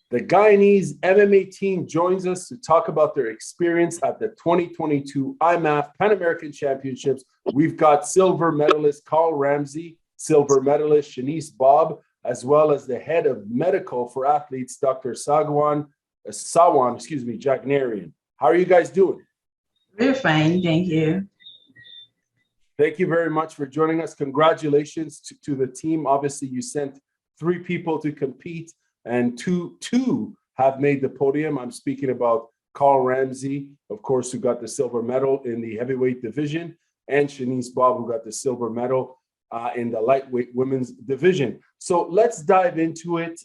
The Guyanese MMA team joins us to talk about their experience at the 2022 IMMAF Pan American Championships. We've got silver medalist Carl Ramsay, silver medalist Shenese Bobb, as well as the head of medical for athletes, Dr. Sawan Jagnarain. How are you guys doing? We're fine, thank you. Thank you very much for joining us. Congratulations to the team. Obviously, you sent 3 people to compete, and two have made the podium. I'm speaking about Carl Ramsay, of course, who got the silver medal in the heavyweight division, and Shenese Bobb, who got the silver medal in the lightweight women's division. So let's dive into it.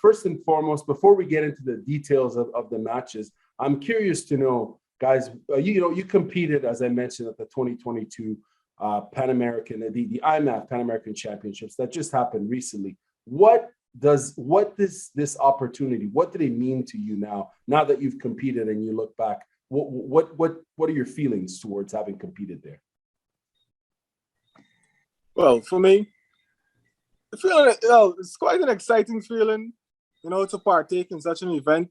First and foremost, before we get into the details of the matches, I'm curious to know, guys, you competed, as I mentioned, at the 2022 Pan American, the IMMAF Pan American Championships that just happened recently. What this opportunity, what did it mean to you now that you've competed and you look back? What are your feelings towards having competed there? Well, for me, it's quite an exciting feeling, to partake in such an event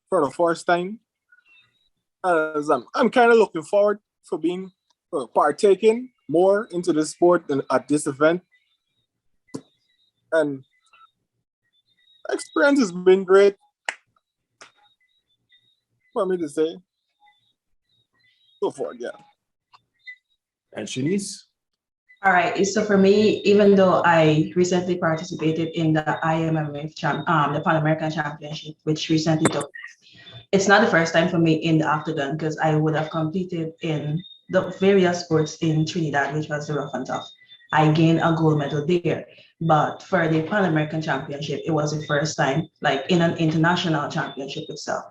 for the first time. As I'm kind of looking forward for partaking more into the sport than at this event. And experience has been great for me to say. Go for it, yeah. And Shenese? All right, so for me, even though I recently participated in the IMMAF the Pan American Championship, which recently took, it's not the first time for me in the octagon, because I would have competed in the various sports in Trinidad, which was the rough and tough. I gained a gold medal there. But for the Pan American Championship, it was the first time, like in an international championship itself.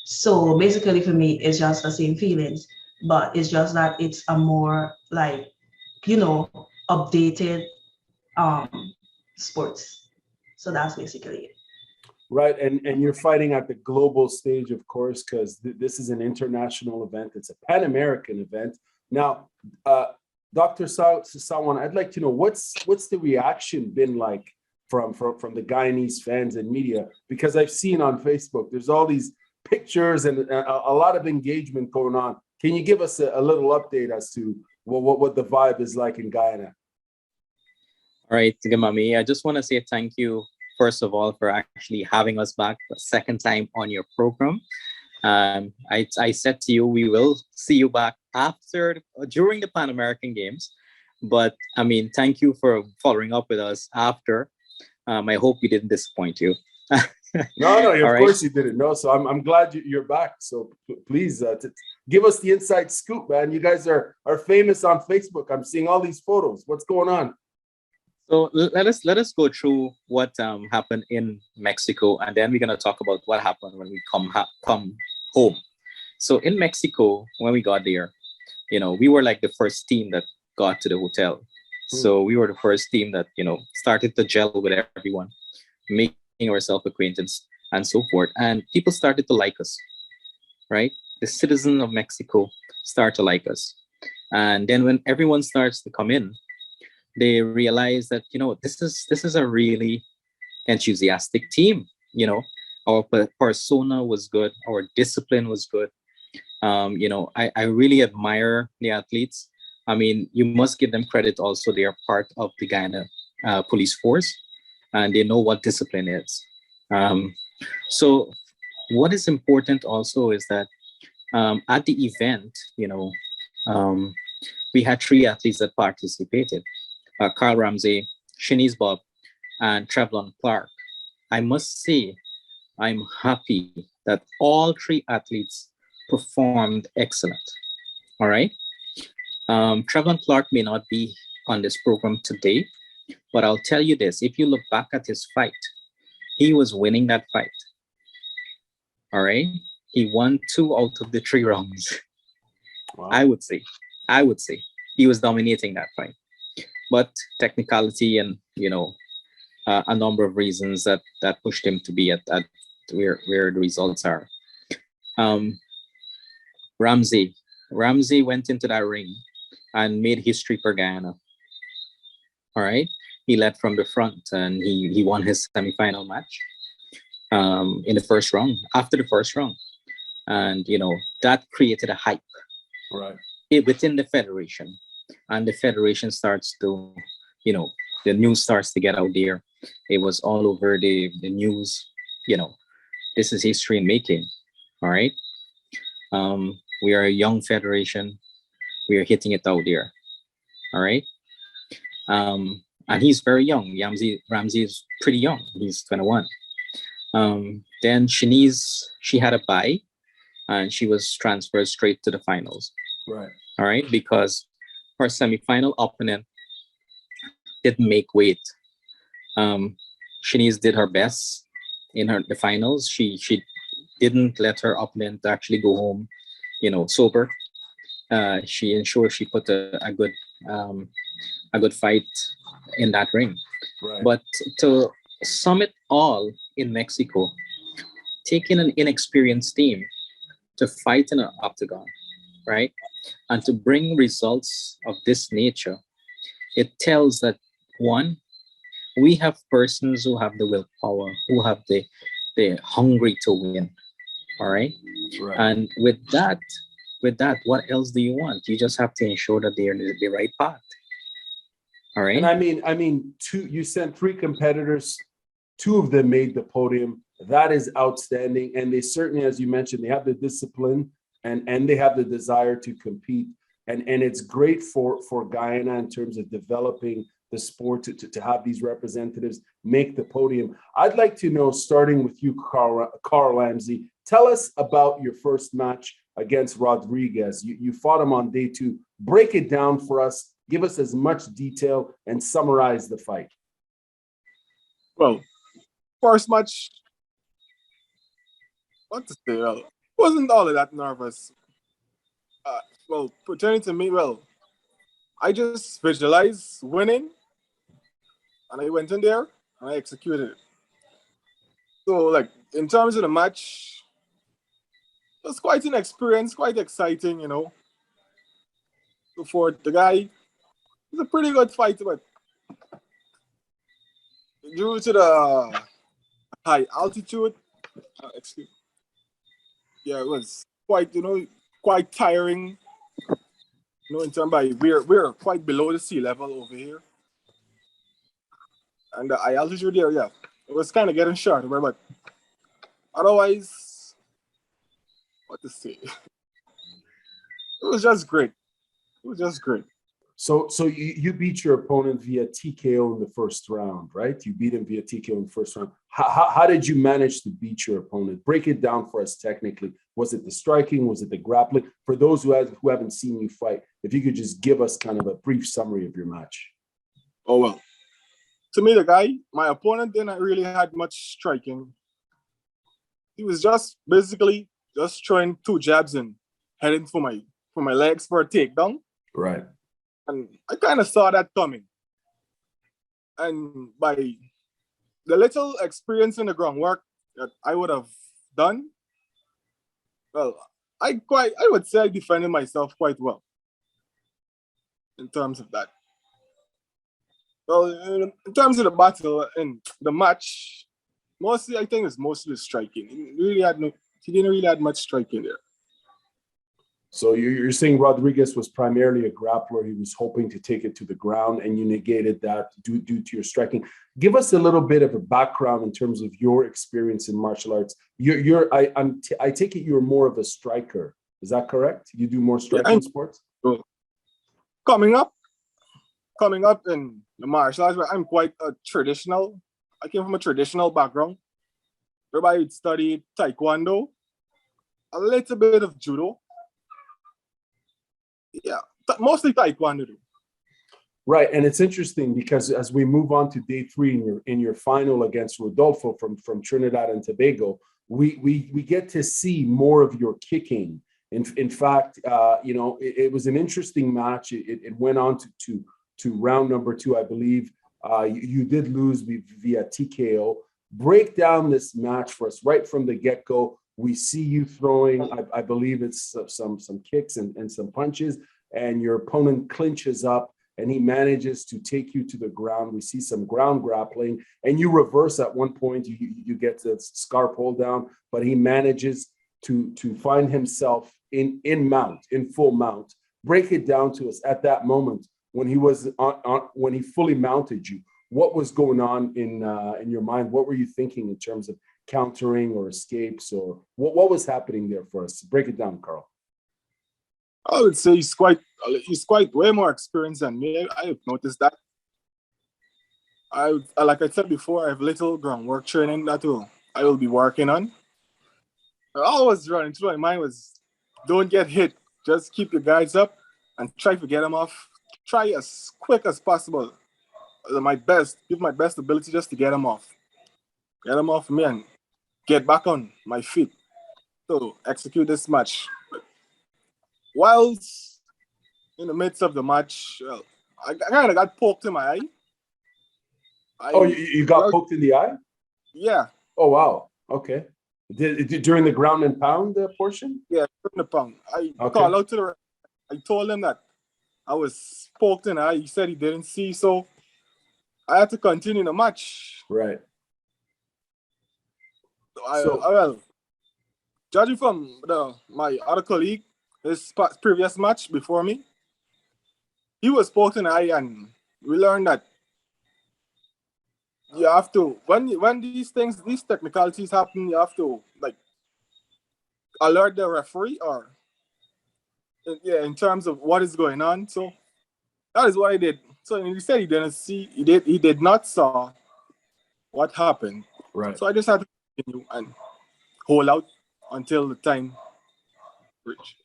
So basically for me, it's just the same feelings, but it's just that it's a more like, updated sports. So that's basically it. Right, and you're fighting at the global stage, of course, because this is an international event. It's a Pan American event. Now, Dr. Sawan, I'd like to know what's the reaction been like from the Guyanese fans and media? Because I've seen on Facebook, there's all these pictures and a lot of engagement going on. Can you give us a little update as to what the vibe is like in Guyana? All right, Garmamie, I just want to say thank you, first of all, for actually having us back a second time on your program. I said to you, we will see you back during the Pan American Games. But I mean, thank you for following up with us after. I hope we didn't disappoint you. No, of course you didn't. No, so I'm glad you're back. So please give us the inside scoop, man. You guys are famous on Facebook. I'm seeing all these photos. What's going on? So let us go through what happened in Mexico, and then we're gonna talk about what happened when we come home. So in Mexico, when we got there, we were like the first team that got to the hotel. So we were the first team that started to gel with everyone, making ourselves acquaintance and so forth, and people started to like us. Right, the citizens of Mexico start to like us, and then when everyone starts to come in, they realize that this is a really enthusiastic team. Our persona was good, our discipline was good. I really admire the athletes. I mean, you must give them credit also. They are part of the Guyana police force, and they know what discipline is. So what is important also is that at the event, we had 3 athletes that participated. Carl Ramsay, Shenese Bobb, and Trevlon Clarke. I must say, I'm happy that all 3 athletes performed excellent. All right. Trevlon Clarke may not be on this program today, but I'll tell you this: if you look back at his fight, he was winning that fight. All right. He won 2 out of the 3 rounds. Wow. I would say he was dominating that fight. But technicality and a number of reasons that pushed him to be at where the results are. Ramsay went into that ring and made history for Guyana. All right, he led from the front and he won his semifinal match. in the first round, after the first round. And, that created a hype Right. within the federation. And the federation starts to, the news starts to get out there. It was all over the news, this is history in making. All right. We are a young federation. We are hitting it out there. All right. And he's very young. Ramsay is pretty young. He's 21. Then Shenese, she had a bye and she was transferred straight to the finals. Right. All right. Because her semifinal opponent didn't make weight. Shenese did her best in the finals. She didn't let her opponent actually go home, sober. She ensured she put a good fight in that ring. Right. But to sum it all in Mexico, taking an inexperienced team to fight in an octagon, right, and to bring results of this nature, it tells that, one, we have persons who have the willpower, who have the hungry to win. All right. Right. And with that, what else do you want? You just have to ensure that they're in the right path. All right. And I mean, you sent 3 competitors, 2 of them made the podium. That is outstanding. And they certainly, as you mentioned, they have the discipline and they have the desire to compete. And it's great for Guyana in terms of developing the sport to have these representatives make the podium. I'd like to know, starting with you, Carl Ramsay, tell us about your first match against Rodriguez. You fought him on day 2. Break it down for us. Give us as much detail and summarize the fight. Well, first match, what to say? Well, wasn't all of that nervous. Pertaining to me, I just visualized winning, and I went in there and I executed it. So, in terms of the match, it was quite an experience, quite exciting, So for the guy, it's a pretty good fight, but due to the high altitude, it was quite tiring. In terms of we're quite below the sea level over here, and the high altitude there, it was kind of getting short, but otherwise, what to say? It was just great. So you beat your opponent via TKO in the first round, right? You beat him via TKO in the first round. How did you manage to beat your opponent? Break it down for us technically. Was it the striking? Was it the grappling? For those who haven't seen you fight, if you could just give us kind of a brief summary of your match. Oh, well. To me, my opponent didn't really had much striking. He was just basically just throwing 2 jabs and heading for my legs for a takedown. Right. And I kind of saw that coming. And by the little experience in the groundwork that I would have done, I would say I defended myself quite well in terms of that. Well, in terms of the battle and the match, mostly I think it's mostly the striking. He didn't really have much striking there. So you're saying Rodriguez was primarily a grappler. He was hoping to take it to the ground, and you negated that due to your striking. Give us a little bit of a background in terms of your experience in martial arts. I take it you're more of a striker. Is that correct? You do more striking sports? Coming up in the martial arts, I'm quite a traditional. I came from a traditional background. Everybody studied Taekwondo, a little bit of judo. Yeah, mostly Taekwondo. Right, and it's interesting because as we move on to day 3 in your final against Rodolfo from Trinidad and Tobago, we get to see more of your kicking. In fact, it was an interesting match. It went on to round number 2, I believe. You did lose via TKO. Break down this match for us right from the get-go. We see you throwing, I believe it's some kicks and some punches, and your opponent clinches up and he manages to take you to the ground. We see some ground grappling, and you reverse at one point. You get the scarp hold down, but he manages to find himself in full mount. Break it down to us at that moment when he was when he fully mounted you. What was going on in your mind? What were you thinking in terms of countering or escapes, or what was happening there for us? Break it down, Carl. I would say he's quite way more experienced than me. I've noticed that. Like I said before, I have little groundwork training that I will be working on. All was running through my mind was, don't get hit. Just keep your guys up and try to get them off. Try as quick as possible. Give my best ability just to get them off. Get them off me and get back on my feet to execute this match. Whilst in the midst of the match, I kind of got poked in my eye. You got poked in the eye? Yeah. Oh, wow. Okay. During the ground and pound portion? Yeah, during the pound. Called out to I told him that I was poked in the eye. He said he didn't see, so I had to continue the match. Right. Well, judging from my other colleague, his previous match before me, he was poked in the eye, and we learned that you have to, when these technicalities happen, you have to alert the referee or in terms of what is going on. So that is what I did. So he said he didn't see, he did not saw what happened. Right. So I just had to continue and hold out until the time reached.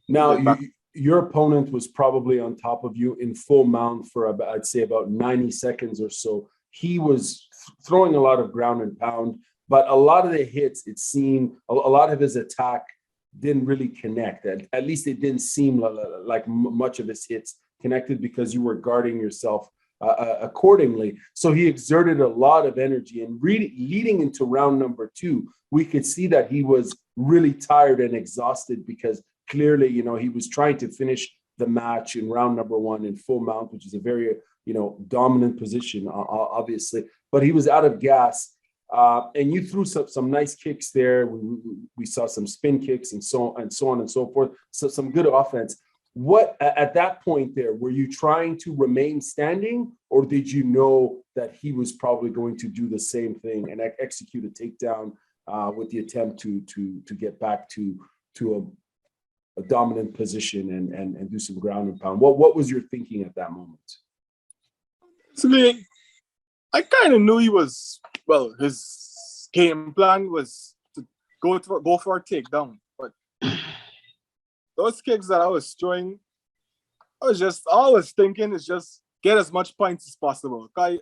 Now, your opponent was probably on top of you in full mount for I'd say about 90 seconds or so. He was throwing a lot of ground and pound, but a lot of the hits, it seemed, a lot of his attack didn't really connect. At least it didn't seem like much of his hits connected because you were guarding yourself accordingly. So he exerted a lot of energy, and leading into round number 2, we could see that he was really tired and exhausted because clearly, he was trying to finish the match in round number 1 in full mount, which is a very, dominant position, obviously, but he was out of gas. And you threw some nice kicks there. We saw some spin kicks and so on and so forth. So some good offense. What at that point there, were you trying to remain standing, or did you know that he was probably going to do the same thing and execute a takedown with the attempt to get back to a dominant position and do some ground and pound? What was your thinking at that moment? So I kind of knew his game plan was to go for a takedown, but those kicks that I was throwing, I was thinking is just get as much points as possible. I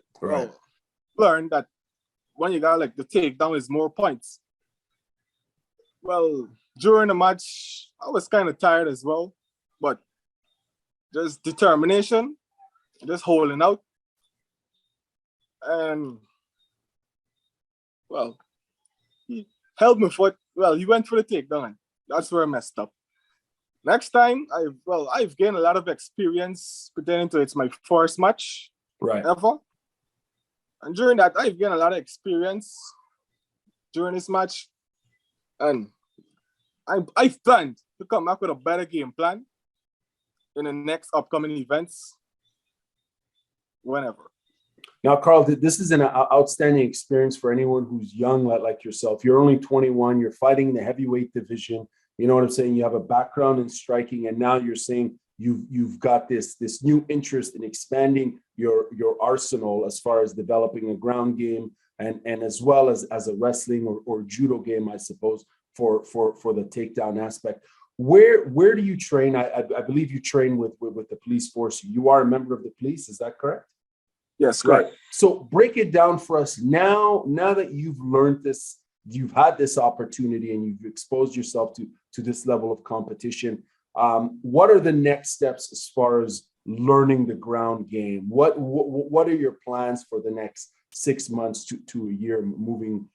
learned that when you got the takedown is more points. Well, during the match, I was kind of tired as well, but just determination, just holding out. And he held my foot. Well, he went for the takedown. That's where I messed up. Next time, I've gained a lot of experience pertaining to it's my first match ever. And during that, I've gained a lot of experience during this match. And I've planned to come back with a better game plan in the next upcoming events, whenever. Now, Carl, this is an outstanding experience for anyone who's young like yourself. You're only 21. You're fighting in the heavyweight division. You know what I'm saying? You have a background in striking, and now you're saying you've got this new interest in expanding your arsenal as far as developing a ground game and as well as a wrestling or judo game, I suppose, for the takedown aspect. Where do you train? I believe you train with the police force. You are a member of the police, is that correct? Yes, correct. Right. So break it down for us now that you've learned this, you've had this opportunity and you've exposed yourself to this level of competition. What are the next steps as far as learning the ground game? What are your plans for the next 6 months to a year moving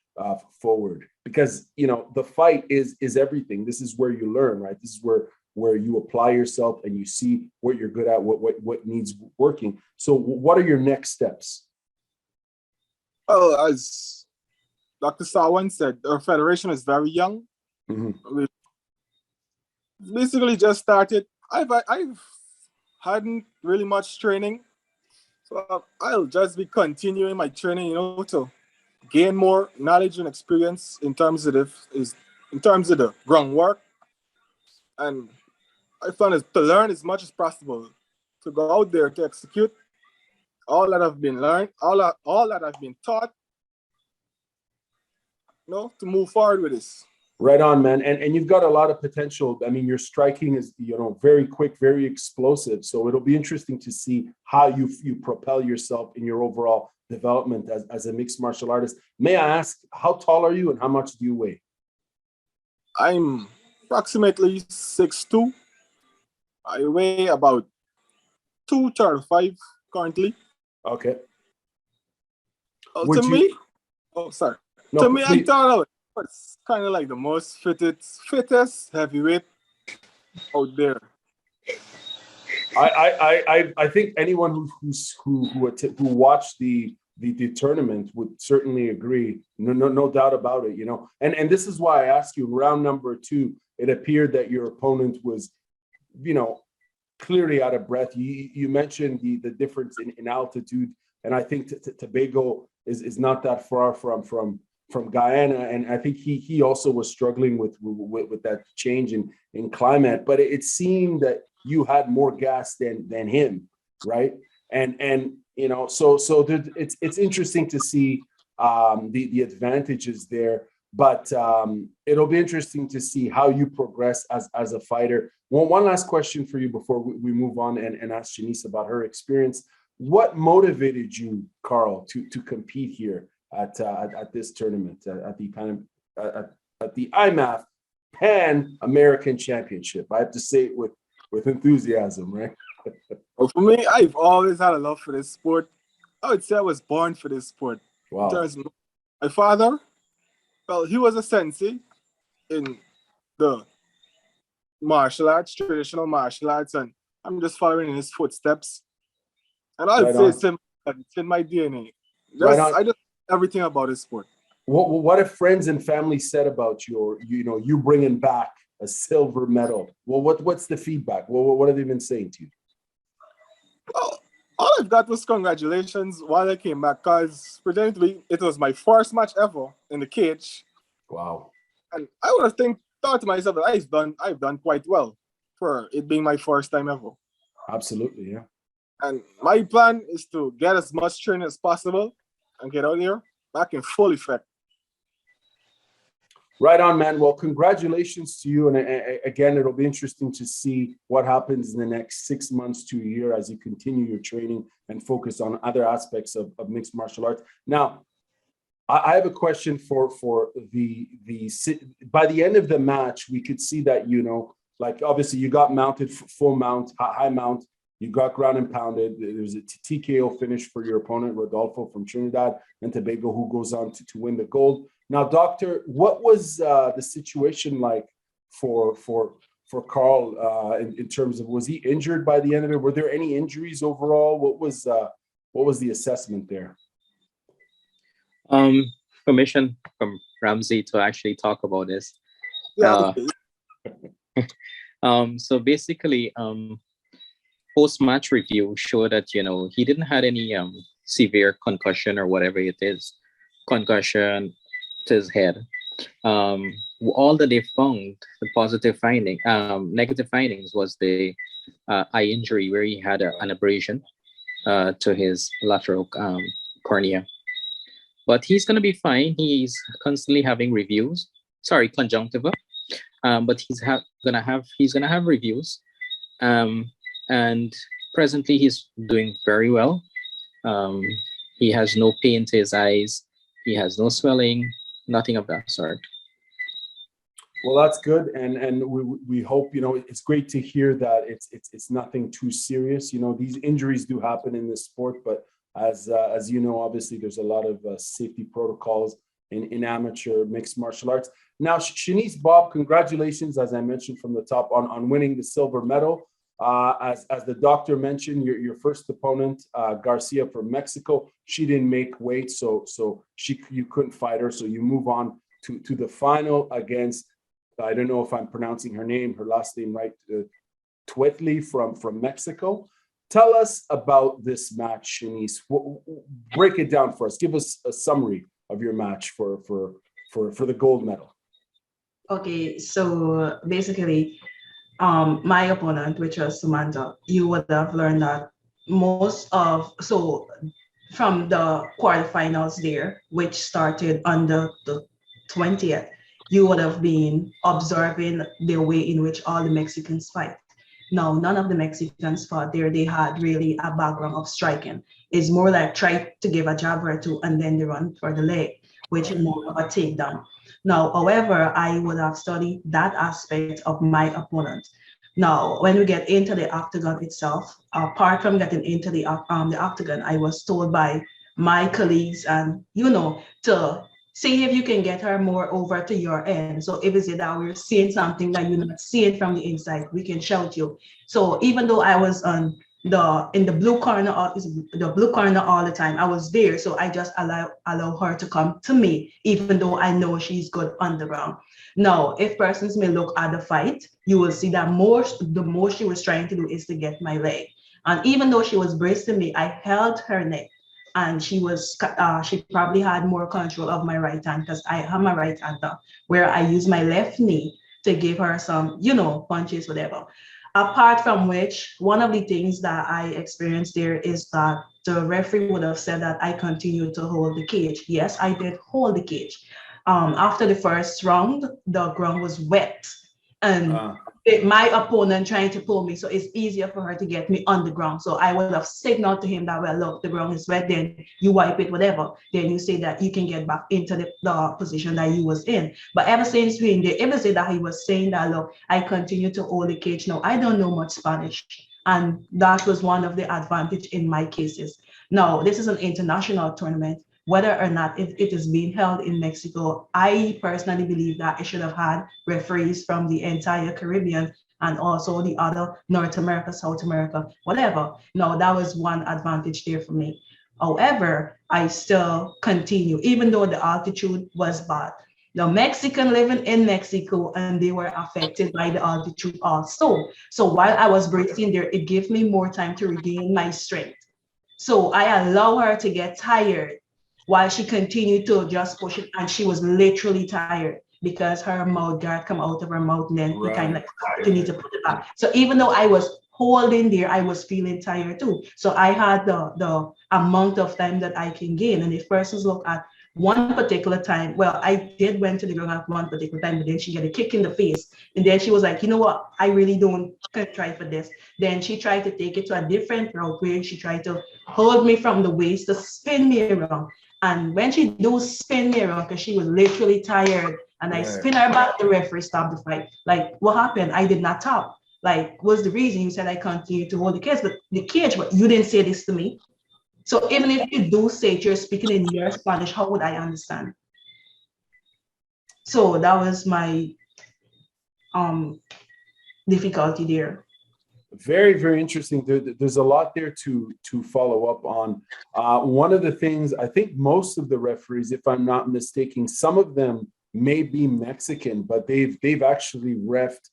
forward? Because the fight is everything. This is where you learn, right? This is where where you apply yourself and you see what you're good at, what needs working. So what are your next steps? Well, as Dr. Sawan said, our federation is very young. Mm-hmm. We basically just started. I've hadn't really much training, so I'll just be continuing my training, to gain more knowledge and experience in terms of the groundwork. And I found is to learn as much as possible, to go out there to execute all that I've been learned, all that I've been taught, to move forward with this. Right on, man. And you've got a lot of potential. I mean, your striking is, very quick, very explosive. So it'll be interesting to see how you propel yourself in your overall development as a mixed martial artist. May I ask, how tall are you and how much do you weigh? I'm approximately 6'2". I weigh about 235 currently. Okay. To me, I thought it's kind of like the most fittest heavyweight out there. I think anyone who watched the tournament would certainly agree. No doubt about it. And this is why I asked you. Round number 2, it appeared that your opponent was, clearly out of breath. You mentioned the difference in altitude, and I think Tobago is not that far from Guyana, and I think he also was struggling with that change in climate. But it seemed that you had more gas than him, right? And so it's interesting to see the advantages there. But it'll be interesting to see how you progress as a fighter. One last question for you before we move on and ask Shenese about her experience. What motivated you, Carl, to compete here at this tournament at the IMMAF Pan American Championship? I have to say it with enthusiasm, right? Well, for me, I've always had a love for this sport. I would say I was born for this sport. Wow. My father, well, he was a sensei in the martial arts, traditional martial arts, and I'm just following in his footsteps. And I would say it's in my DNA. I just everything about this sport. What have friends and family said about you bringing back a silver medal? Well, what's the feedback? What have they been saying to you? Well, all I've got was congratulations while I came back, because presumably it was my first match ever in the cage. Wow. And I would have thought to myself that I've done quite well for it being my first time ever. Absolutely, yeah. And my plan is to get as much training as possible and get out here back in full effect. Right on, man. Well, congratulations to you. And again, it'll be interesting to see what happens in the next 6 months to a year as you continue your training and focus on other aspects of mixed martial arts. Now, I have a question for by the end of the match, we could see that, obviously you got mounted full mount, high mount, you got ground and pounded. There was a TKO finish for your opponent, Rodolfo from Trinidad and Tobago, who goes on to win the gold. Now, Doctor, what was the situation like for Carl in terms of, was he injured by the end of it? Were there any injuries overall? What was the assessment there? Permission from Ramsay to actually talk about this. Yeah. So basically, post-match review showed that he didn't have any severe concussion or whatever it is, concussion to his head. All that they found, the negative findings was the eye injury where he had an abrasion to his lateral cornea. But he's going to be fine. He's constantly having reviews. Sorry, conjunctiva. But he's gonna have reviews. And presently he's doing very well. He has no pain to his eyes. He has no swelling, nothing of that sort. Well, that's good, and we hope, it's great to hear that it's nothing too serious. These injuries do happen in this sport, but as obviously there's a lot of safety protocols in amateur mixed martial arts. Now, Shenese Bobb, congratulations, as I mentioned from the top, on winning the silver medal. As the doctor mentioned, your first opponent, Garcia from Mexico, she didn't make weight, so you couldn't fight her. So you move on to the final against, I don't know if I'm pronouncing her last name right, Twitli from Mexico. Tell us about this match, Shenese. Break it down for us. Give us a summary of your match for the gold medal. Okay, so basically, my opponent, which was Samantha, you would have learned that from the quarterfinals there, which started on the 20th, you would have been observing the way in which all the Mexicans fight. Now, none of the Mexicans fought there. They had really a background of striking. It's more like try to give a jab or two and then they run for the leg, which is more of a takedown. Now, however, I would have studied that aspect of my opponent. Now, when we get into the octagon itself, apart from getting into the octagon, I was told by my colleagues and, to see if you can get her more over to your end. So if it's that we're seeing something that you're not seeing from the inside, we can shout you. So even though I was in the blue corner all the time, I was there. So I just allow her to come to me, even though I know she's good on the ground. Now, if persons may look at the fight, you will see that the more she was trying to do is to get my leg. And even though she was bracing me, I held her neck. And she probably had more control of my right hand because I am a right hander, where I use my left knee to give her some, punches, whatever. Apart from which, one of the things that I experienced there is that the referee would have said that I continued to hold the cage. Yes, I did hold the cage. After the first round, the ground was wet. And my opponent trying to pull me, so it's easier for her to get me on the ground. So I would have signaled to him that, well, look, the ground is wet, then you wipe it, whatever. Then you say that you can get back into the position that you was in. But ever since ever say that he was saying that, look, I continue to hold the cage. Now, I don't know much Spanish. And that was one of the advantage in my cases. Now, this is an international tournament. Whether or not it is being held in Mexico, I personally believe that it should have had referees from the entire Caribbean and also the other North America, South America, whatever. No, that was one advantage there for me. However, I still continue, even though the altitude was bad. The Mexican living in Mexico and they were affected by the altitude also. So while I was bracing there, it gave me more time to regain my strength. So I allow her to get tired while she continued to just push it, and she was literally tired because her mouth guard come out of her mouth, and then he kind of continued to put it back. So even though I was holding there, I was feeling tired too. So I had the amount of time that I can gain. And if persons look at one particular time, well, I did went to the ground at one particular time, but then she got a kick in the face. And then she was like, you know what? I really don't try for this. Then she tried to take it to a different route where she tried to hold me from the waist to spin me around. And when she do spin me around, because she was literally tired, and I spin her back, the referee stopped the fight. Like, what happened? I did not tap. Like, what's the reason? You said I continue to hold the cage, but you didn't say this to me. So even if you do say you're speaking in your Spanish, how would I understand? So that was my difficulty there. Very, very interesting. There's a lot there to follow up on. One of the things, I think most of the referees, if I'm not mistaken, some of them may be Mexican, but they've actually reffed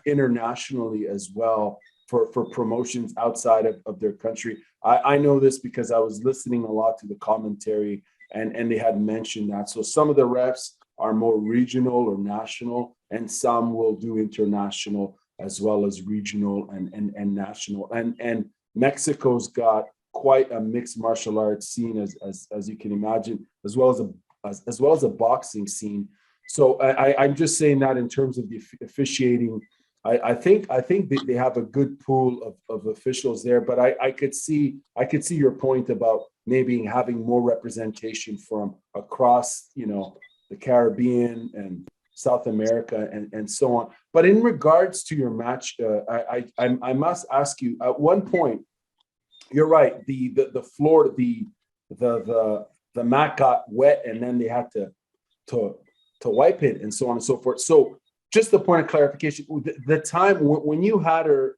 internationally as well for promotions outside of their country. I know this because I was listening a lot to the commentary and they had mentioned that. So some of the refs are more regional or national, and some will do international as well as regional and national. And Mexico's got quite a mixed martial arts scene, as you can imagine, as well as a boxing scene. So I'm just saying that in terms of the officiating, I think they have a good pool of officials there. But I could see your point about maybe having more representation from across, the Caribbean and South America and so on. But in regards to your match, I must ask you, at one point, you're right, the floor, the mat got wet, and then they had to to wipe it and so on and so forth. So just the point of clarification, the time when you had her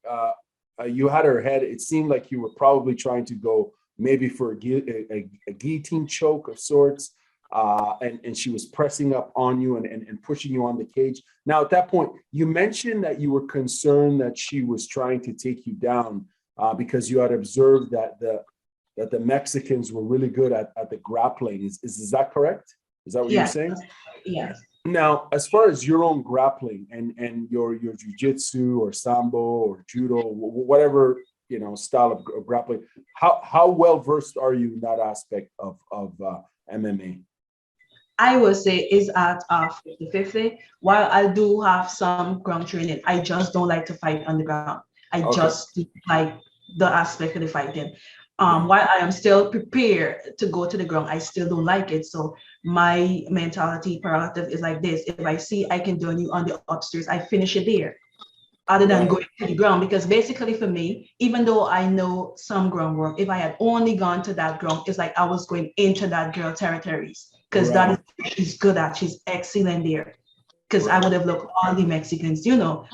head, it seemed like you were probably trying to go maybe for a guillotine choke of sorts, and she was pressing up on you and pushing you on the cage. Now, at that point, you mentioned that you were concerned that she was trying to take you down because you had observed that the Mexicans were really good at the grappling. Is that correct? Is that what you're saying? Yes. Now, as far as your own grappling and your jiu-jitsu or sambo or judo, whatever style of grappling, how well versed are you in that aspect of MMA? I would say is at 50-50. While I do have some ground training, I just don't like to fight on the ground. I just like the aspect of the fighting. While I am still prepared to go to the ground, I still don't like it. So my mentality prerogative is like this: if I see I can do you on the upstairs, I finish it there, other than going to the ground. Because basically for me, even though I know some groundwork, if I had only gone to that ground, it's like I was going into that girl territories, because that is what she's good at. She's excellent there. Because I would have looked all the Mexicans,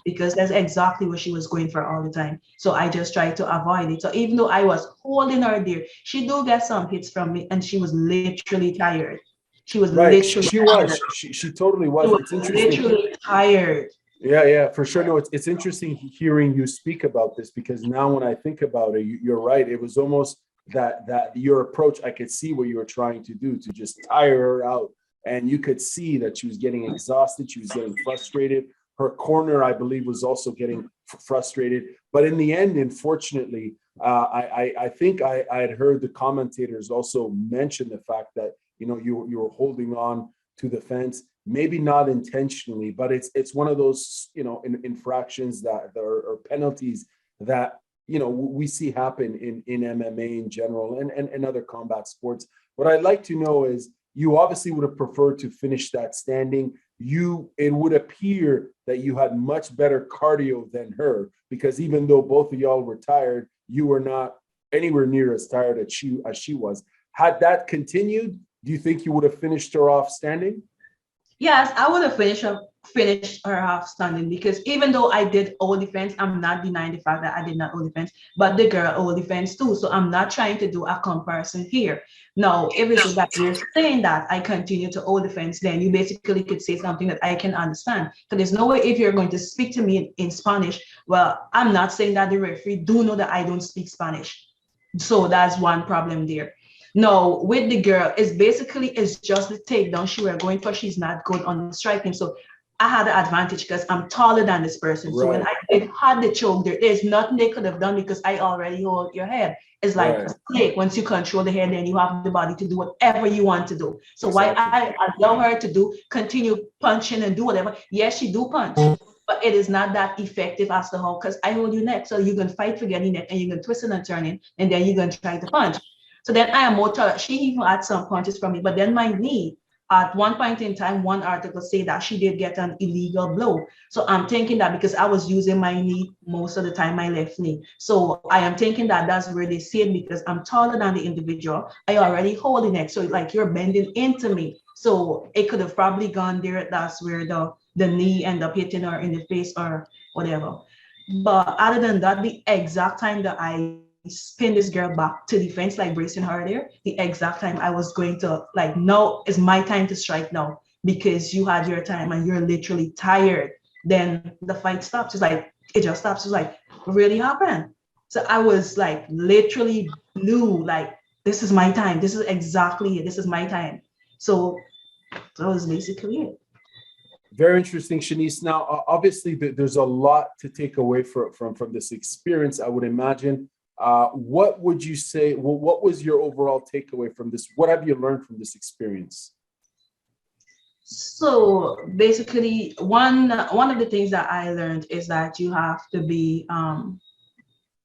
because that's exactly what she was going for all the time. So I just tried to avoid it. So even though I was holding her there, she do get some hits from me, and she was literally tired. She was literally tired. She totally was. She was literally tired. Yeah, for sure. No, it's interesting hearing you speak about this, because now when I think about it, you're right. It was almost that your approach. I could see what you were trying to do, to just tire her out. And you could see that she was getting exhausted. She was getting frustrated. Her corner, I believe, was also getting frustrated. But in the end, unfortunately, I think I had heard the commentators also mention the fact that, you were holding on to the fence, maybe not intentionally, but it's one of those, infractions that are penalties that, we see happen in MMA in general and other combat sports. What I'd like to know is, you obviously would have preferred to finish that standing. It would appear that you had much better cardio than her, because even though both of y'all were tired, you were not anywhere near as tired as she was. Had that continued, do you think you would have finished her off standing? Yes, I would have finished her off standing, because even though I did all defense, I'm not denying the fact that I did not all defense, but the girl all defense too. So I'm not trying to do a comparison here. Now, if it is that you're saying that I continue to all defense, then you basically could say something that I can understand. So there's no way, if you're going to speak to me in Spanish, well, I'm not saying that the referee do know that I don't speak Spanish. So that's one problem there. No, with the girl, it's just the takedown she were going for. She's not good on the striking. So I had the advantage because I'm taller than this person. So when I had the choke there's nothing they could have done, because I already hold your head. It's like a snake. Once you control the head, then you have the body to do whatever you want to do. So why I allow her to continue punching and do whatever. Yes, she do punch, but it is not that effective as the whole, because I hold you neck. So you can fight for getting neck, and you can twist it and turn it, and then you can try to punch. So then I am more taller. She even had some punches from me, but then my knee, at one point in time, one article say that she did get an illegal blow. So I'm thinking that because I was using my knee most of the time, my left knee. So I am thinking that that's where they see it, because I'm taller than the individual. I already hold the neck. So like you're bending into me. So it could have probably gone there. That's where the knee end up hitting her in the face or whatever. But other than that, the exact time that I spin this girl back to defense, like bracing her there, the exact time I was going to, like, no, it's my time to strike now, because you had your time and you're literally tired. Then the fight stops. It's like, it just stops. It's like, what really happened? So I was like literally blue, like, this is my time. This is exactly it. This is my time. So that was basically it. Very interesting, Shenese. Now, obviously, there's a lot to take away from this experience, I would imagine. What would you say? Well, what was your overall takeaway from this? What have you learned from this experience? So basically, one of the things that I learned is that you have to be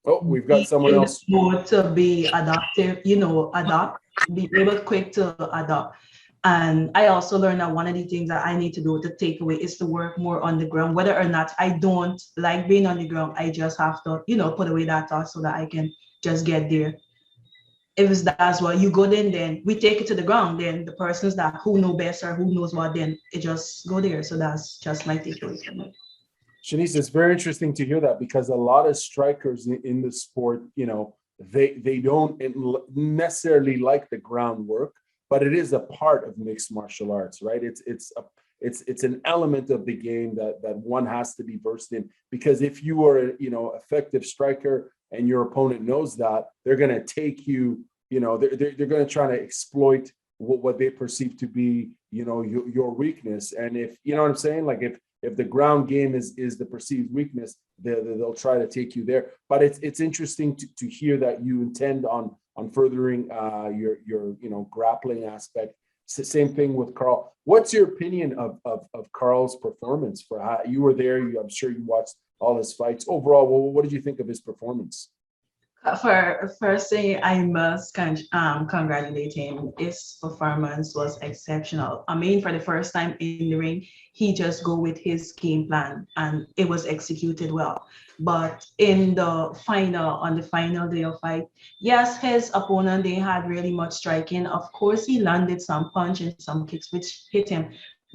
Oh, we've got someone else. More to be adaptive, adapt, be able quick to adapt. And I also learned that one of the things that I need to do to take away is to work more on the ground. Whether or not I don't like being on the ground, I just have to, put away that thought so that I can just get there. if that's what you go, then we take it to the ground. Then the persons that who know best or who knows what, then it just go there. So that's just my takeaway from it. Shanice, it's very interesting to hear that, because a lot of strikers in the sport, you know, they don't necessarily like the groundwork, but it is a part of mixed martial arts, right? It's an element of the game that one has to be versed in, because if you are a, you know, effective striker and your opponent knows that, they're going to take you, you know, they're going to try to exploit what they perceive to be, you know, your weakness. And if, you know what I'm saying, like if the ground game is the perceived weakness, they'll try to take you there. But it's interesting to hear that you intend on furthering your you know, grappling aspect. Same thing with Carl. What's your opinion of Carl's performance? For how you were there, I'm sure you watched all his fights. Overall, what did you think of his performance? For first thing, I must congratulate him. His performance was exceptional. I mean, for the first time in the ring, he just go with his game plan, and it was executed well. But in the final, on the final day of fight, yes, his opponent, they had really much striking. Of course, he landed some punch and some kicks which hit him.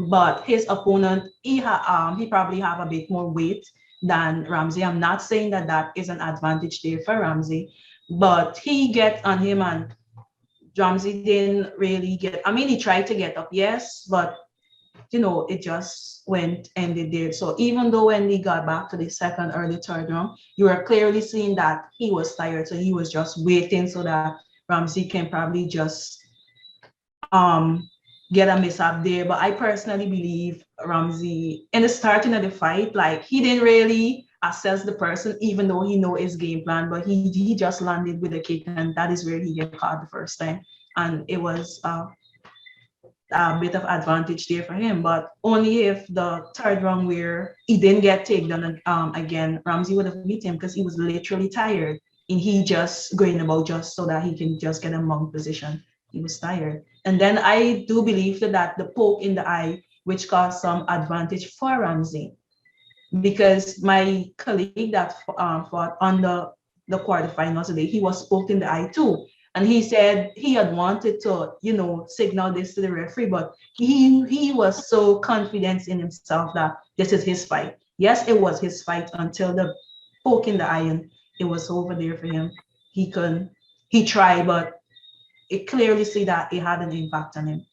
But his opponent, he probably have a bit more weight than Ramsay. I'm not saying that is an advantage there for Ramsay, but he get on him, and Ramsay didn't really get. I mean, he tried to get up, yes, but you know, it just went ended there. So even though when he got back to the second or the third round, you were clearly seeing that he was tired, so he was just waiting so that Ramsay can probably just get a miss up there. But I personally believe Ramsay, in the starting of the fight, like he didn't really assess the person, even though he know his game plan, but he just landed with a kick, and that is where he get caught the first time. And it was a bit of advantage there for him, but only if the third round where he didn't get taken again, Ramsay would have beat him, because he was literally tired, and he just going about just so that he can just get a mount position. He was tired. And then I do believe that the poke in the eye, which caused some advantage for Ramsay, because my colleague that fought on the quarterfinals today, he was poked in the eye too. And he said he had wanted to, you know, signal this to the referee, but he was so confident in himself that this is his fight. Yes, it was his fight until the poke in the eye, and it was over there for him. He tried, but it clearly see that it had an impact on him.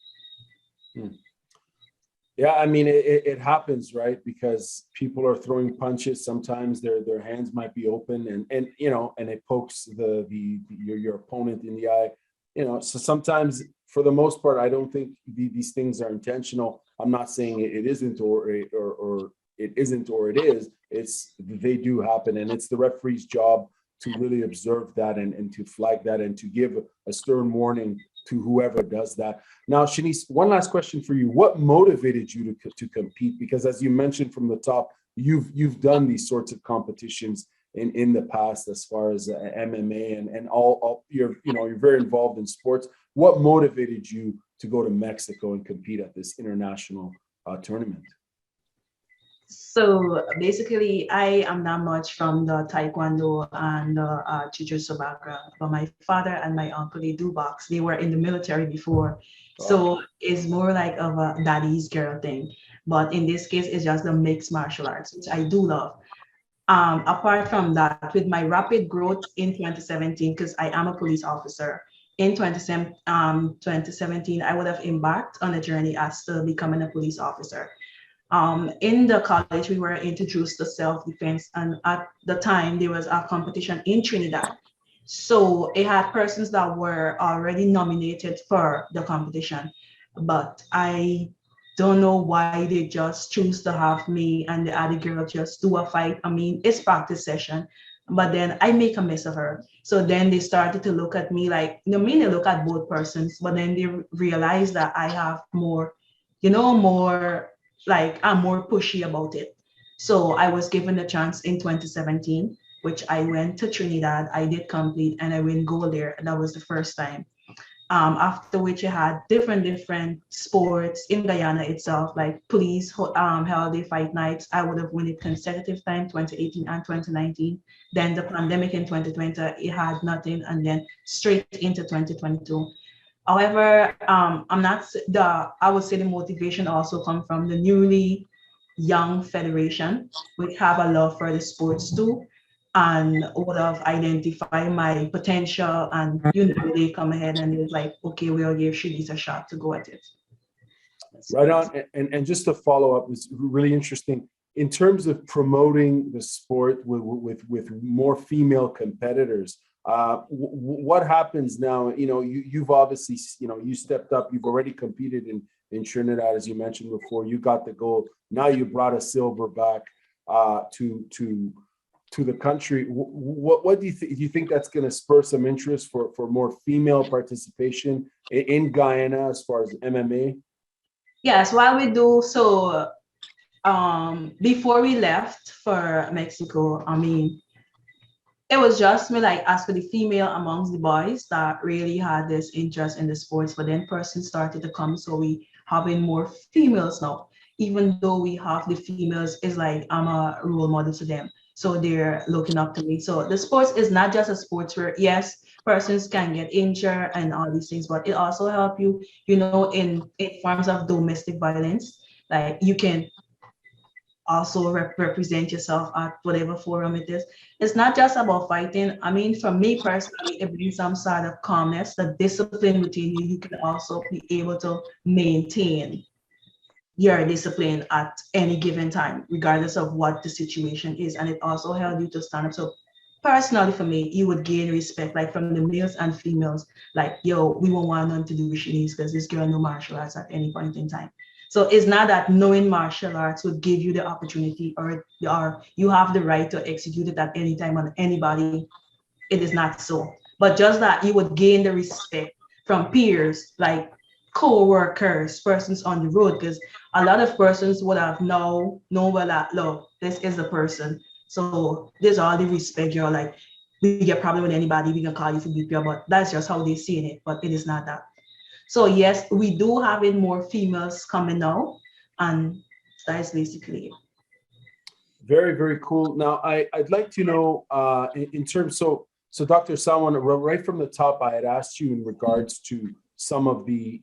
Yeah, I mean, it happens, right? Because people are throwing punches. Sometimes their hands might be open, and you know, and it pokes your opponent in the eye. You know, so sometimes, for the most part, I don't think these things are intentional. I'm not saying it isn't, or it isn't, or it is. They do happen, and it's the referee's job to really observe that and to flag that and to give a stern warning to whoever does that. Now, Shenese, one last question for you. What motivated you to compete? Because as you mentioned from the top, you've done these sorts of competitions in the past, as far as MMA and all you're very involved in sports. What motivated you to go to Mexico and compete at this international tournament? So basically, I am not much from the Taekwondo and Jiu-Jitsu background, but my father and my uncle, they do box. They were in the military before. So it's more like of a daddy's girl thing. But in this case, it's just the mixed martial arts, which I do love. Apart from that, with my rapid growth in 2017, because I am a police officer, in 2017, I would have embarked on a journey as to becoming a police officer. In the college, we were introduced to self-defense, and at the time, there was a competition in Trinidad. So it had persons that were already nominated for the competition, but I don't know why they just choose to have me and the other girl just do a fight. I mean, it's practice session, but then I make a mess of her. So then they started to look at me like, they look at both persons, but then they realize that I have more, more like I'm more pushy about it. So I was given a chance in 2017, which I went to Trinidad. I did complete and I win gold there. That was the first time. after which you had different sports in Guyana itself, like police holiday fight nights. I would have won it consecutive time, 2018 and 2019. Then the pandemic in 2020, it had nothing, and then straight into 2022. However, I would say the motivation also come from the newly young federation, which have a love for the sports too, and would have identified my potential, and they come ahead and it's like, okay, we'll give Shenese a shot to go at it. Right on. And just to follow up, it's really interesting in terms of promoting the sport with more female competitors. What happens now? You've obviously, you stepped up. You've already competed in Trinidad, as you mentioned before. You got the gold. Now you brought a silver back to the country. What do you think? Do you think that's going to spur some interest for more female participation in Guyana as far as MMA? Yes, while we do so, before we left for Mexico, I mean, it was just me, like, as for the female amongst the boys that really had this interest in the sports, but then persons started to come, so we having more females now. Even though we have the females, it's like I'm a role model to them, so they're looking up to me. So the sports is not just a sports where, yes, persons can get injured and all these things, but it also help you, in forms of domestic violence. Like, you can also represent yourself at whatever forum it is. It's not just about fighting. I mean, for me personally, it brings some sort of calmness, the discipline within you. You can also be able to maintain your discipline at any given time, regardless of what the situation is. And it also helps you to stand up. So personally, for me, you would gain respect, like from the males and females, like, yo, we won't want nothing to do with Shenese because this girl know martial arts at any point in time. So it's not that knowing martial arts would give you the opportunity or you have the right to execute it at any time on anybody. It is not so. But just that you would gain the respect from peers, like co-workers, persons on the road, because a lot of persons would have know well that, look, this is the person. So there's all the respect. You're like, we get problem with anybody, we can call you for BPR, but that's just how they're seeing it. But it is not that. So yes, we do having more females coming now, and that is basically it. Very, very cool. Now, I'd like to know in terms, so Dr. Sawan, right from the top, I had asked you in regards to some of the,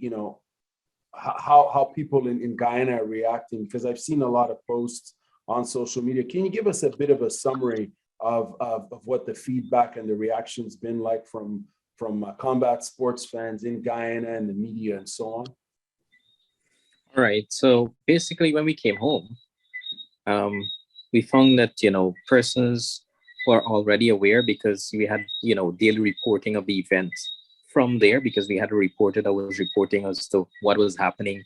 how people in Guyana are reacting, because I've seen a lot of posts on social media. Can you give us a bit of a summary of what the feedback and the reaction's been like from combat sports fans in Guyana and the media and so on? All right. So basically, when we came home, we found that, persons were already aware because we had, daily reporting of the events from there, because we had a reporter that was reporting as to what was happening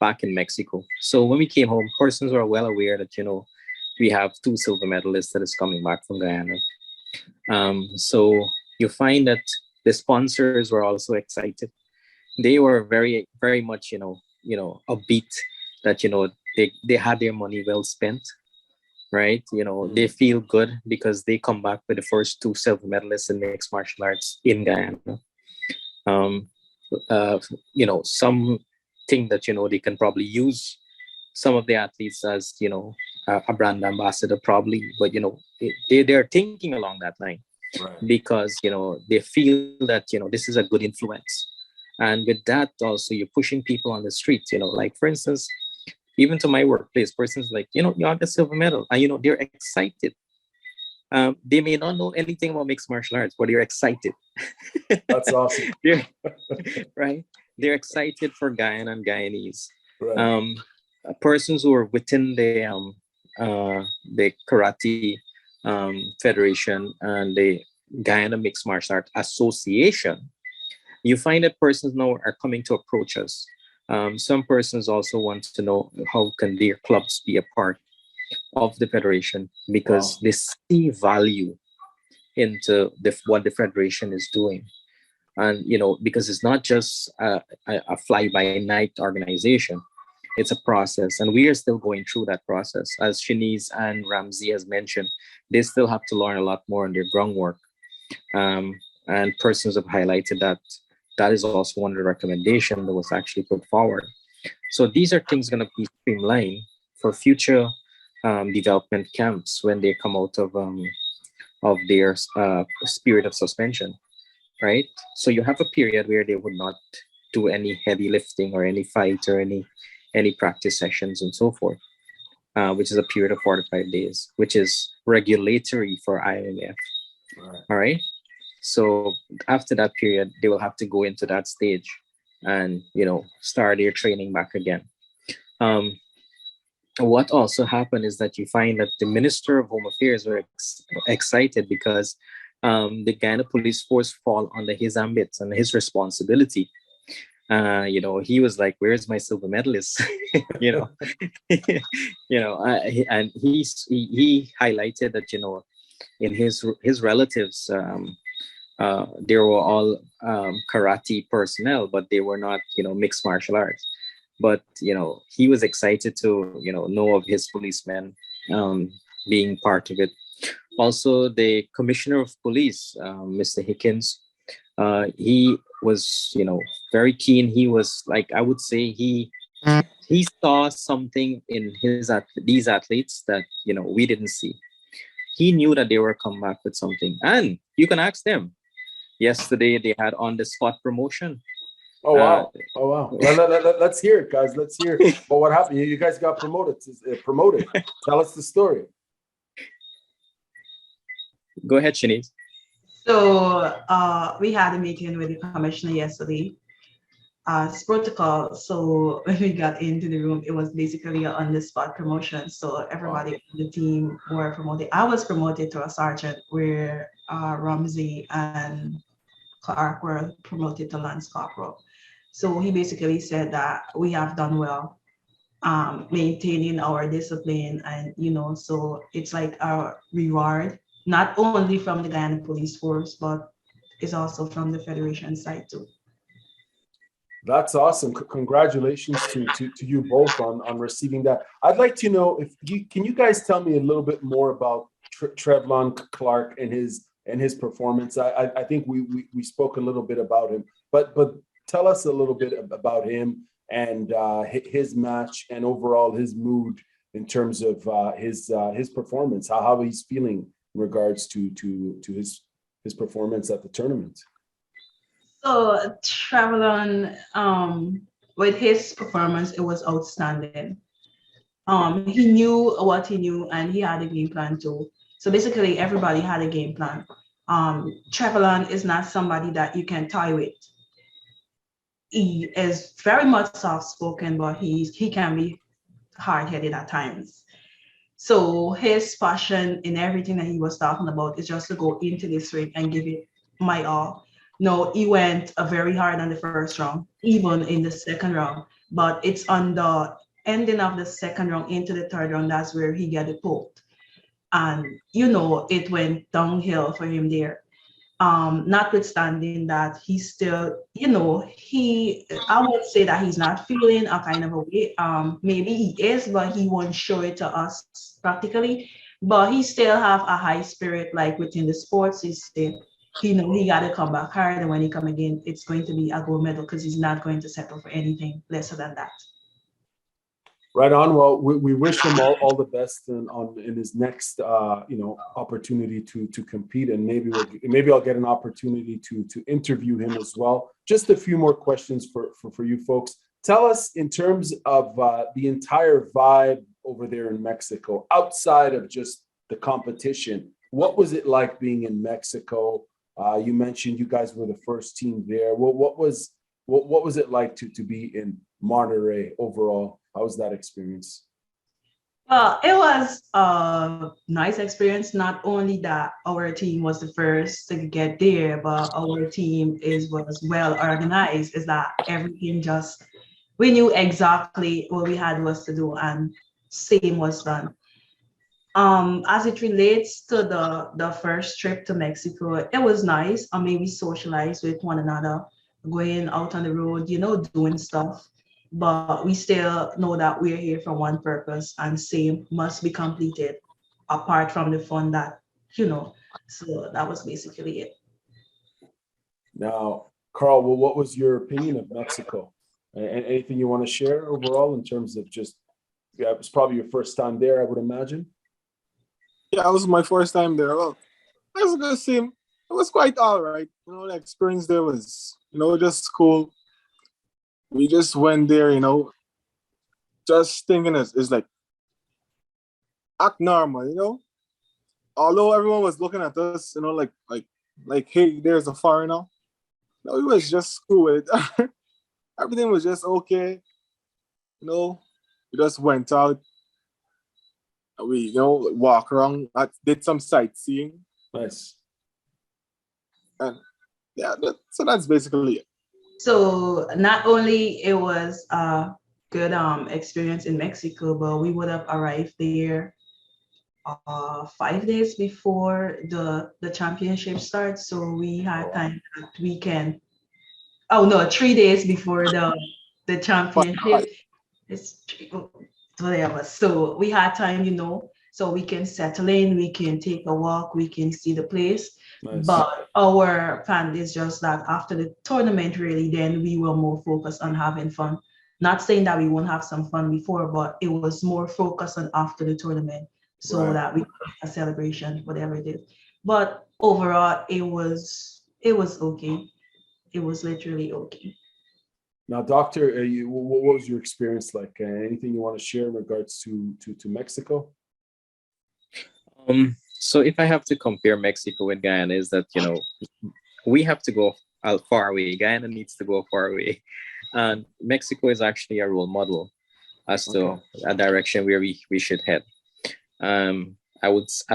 back in Mexico. So when we came home, persons were well aware that, we have 2 silver medalists that is coming back from Guyana. So you find that the sponsors were also excited. They were very, very much, upbeat that, they had their money well spent, right? They feel good because they come back with the first 2 silver medalists in mixed martial arts in Guyana. Some think that, they can probably use some of the athletes as, a brand ambassador probably, but, they're thinking along that line. Right. Because they feel that this is a good influence, and with that also you're pushing people on the street. Like, for instance, even to my workplace, persons like, you have the silver medal, and they're excited. They may not know anything about mixed martial arts, but they're excited. That's awesome. Right? They're excited for Guyana and Guyanese. Right. Persons who are within the Karate Federation and the Guyana Mixed Martial Arts Association, you find that persons now are coming to approach us. Some persons also want to know how can their clubs be a part of the federation, because they see value into what the federation is doing. And, because it's not just a fly-by-night organization, it's a process, and we are still going through that process. As Shenese and Ramsay has mentioned, they still have to learn a lot more on their groundwork. And persons have highlighted that that is also one of the recommendations that was actually put forward. So these are things going to be streamlined for future development camps when they come out of their period of suspension, right? So you have a period where they would not do any heavy lifting or any fight or any practice sessions and so forth, which is a period of 45 days, which is regulatory for IMMAF. All right. So after that period, they will have to go into that stage and, start their training back again. What also happened is that you find that the Minister of Home Affairs were excited because the Guyana police force fall under his ambit and his responsibility. He was like, "Where's my silver medalist?" And he highlighted that in his relatives, they were all karate personnel, but they were not mixed martial arts. But he was excited to know of his policemen being part of it. Also, the Commissioner of Police, Mr. Hickens, he was very keen. He was like, I would say he saw something in these athletes that we didn't see. He knew that they were come back with something, and you can ask them. Yesterday they had on the spot promotion. Oh wow! Let's hear it, guys. Let's hear. Well, what happened? You guys got promoted. Tell us the story. Go ahead, Shenese. So we had a meeting with the commissioner yesterday. It's protocol. So when we got into the room, it was basically an on-the-spot promotion. So everybody on the team were promoted. I was promoted to a sergeant, where Ramsay and Clarke were promoted to Lance Corporal. So he basically said that we have done well maintaining our discipline, and so it's like a reward, not only from the Guyana Police Force, but it's also from the Federation side too. That's awesome. Congratulations to you both on receiving that. I'd like to know can you guys tell me a little bit more about Trevlon Clarke and his performance? I think we spoke a little bit about him, but tell us a little bit about him and his match and overall his mood in terms of his performance, how he's feeling in regards to his performance at the tournament. So Trevlon, with his performance, it was outstanding. He knew what he knew, and he had a game plan too. So basically, everybody had a game plan. Trevlon is not somebody that you can toy with. He is very much soft-spoken, but he can be hard-headed at times. So his passion in everything that he was talking about is just to go into this ring and give it my all. No, he went very hard on the first round, even in the second round. But it's on the ending of the second round into the third round, that's where he got poked. And, it went downhill for him there. Notwithstanding that, he still, I would say that he's not feeling a kind of a way. Maybe he is, but he won't show it to us practically. But he still have a high spirit, like within the sports. He's still, he got to come back hard, and when he come again, it's going to be a gold medal, because he's not going to settle for anything lesser than that. Right on. Well, we wish him all the best in his next opportunity to compete, and maybe I'll get an opportunity to interview him as well. Just a few more questions for you folks. Tell us, in terms of the entire vibe over there in Mexico, outside of just the competition, what was it like being in Mexico? You mentioned you guys were the first team there. What was it like to be in Monterrey overall? How was that experience? Well, it was a nice experience. Not only that our team was the first to get there, but our team was well organized. Is that everything we knew exactly what we had was to do, and same was done. As it relates to the first trip to Mexico, it was nice. I mean, we socialized with one another, going out on the road, doing stuff. But we still know that we're here for one purpose, and same must be completed, apart from the fun that, so that was basically it. Now, Carl, well, what was your opinion of Mexico? And anything you want to share overall in terms of just, yeah, it was probably your first time there, I would imagine. Yeah, it was my first time there. Well, I was gonna say it was quite all right. You know, the experience there was, just cool. We just went there, just thinking it's like act normal, Although everyone was looking at us, like, hey, there's a foreigner. No, it was just cool with it. Everything was just okay. We just went out. We, walk around, did some sightseeing. Nice. And yeah, so that's basically it. So not only it was a good experience in Mexico, but we would have arrived there 5 days before the championship starts. So we had time that weekend. Oh no, 3 days before the championship. It's whatever. So we had time, so we can settle in, we can take a walk, we can see the place. Nice. But our plan is just that after the tournament, really, then we were more focused on having fun. Not saying that we won't have some fun before, but it was more focused on after the tournament, so Right. that we could have a celebration, whatever it is. But overall, it was okay. It was literally okay. Now, Doctor, what was your experience like? Anything you want to share in regards to Mexico? So if I have to compare Mexico with Guyana, is that, we have to go far away. Guyana needs to go far away. And Mexico is actually a role model as to a direction where we should head. I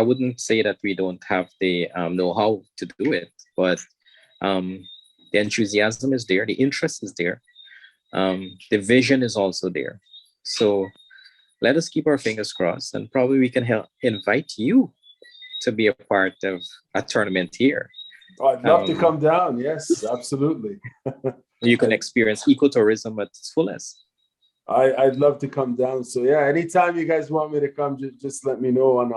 wouldn't say that we don't have the know-how to do it, but the enthusiasm is there, the interest is there. The vision is also there. So let us keep our fingers crossed, and probably we can invite you to be a part of a tournament here. Oh, I'd love to come down. Yes, absolutely. You can experience ecotourism at its fullest. I'd love to come down. So yeah, anytime you guys want me to come, just let me know, and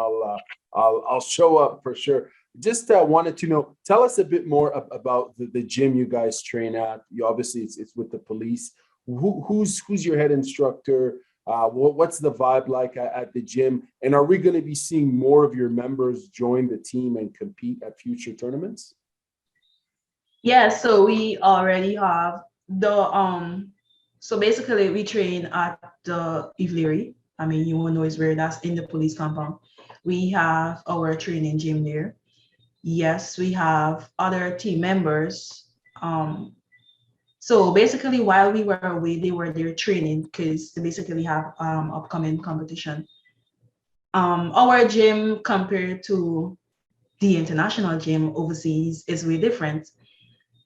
I'll show up for sure. Just wanted to know, tell us a bit more about the gym you guys train at. You obviously it's with the police. Who's your head instructor? What's the vibe like at the gym? And are we going to be seeing more of your members join the team and compete at future tournaments? Yeah, so we already have so basically we train at the Ivlery. I mean, you won't know it's where that's in the police compound. We have our training gym there. Yes, we have other team members. So basically while we were away, they were there training because they basically have upcoming competition. Our gym compared to the international gym overseas is way different.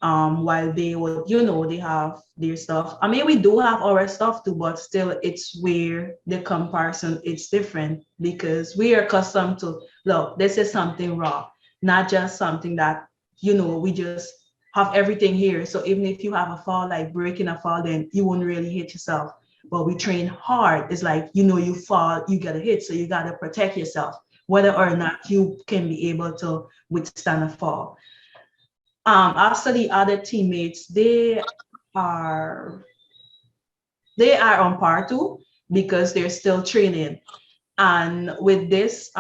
While they would, they have their stuff. I mean, we do have our stuff too, but still it's where the comparison, it's different because we are accustomed to, look, this is something raw, not just something that, we just have everything here. So even if you have a fall, like breaking a fall, then you won't really hit yourself. But we train hard. It's like, you fall, you get a hit. So you got to protect yourself, whether or not you can be able to withstand a fall. After the other teammates, they are on par too because they're still training. And with this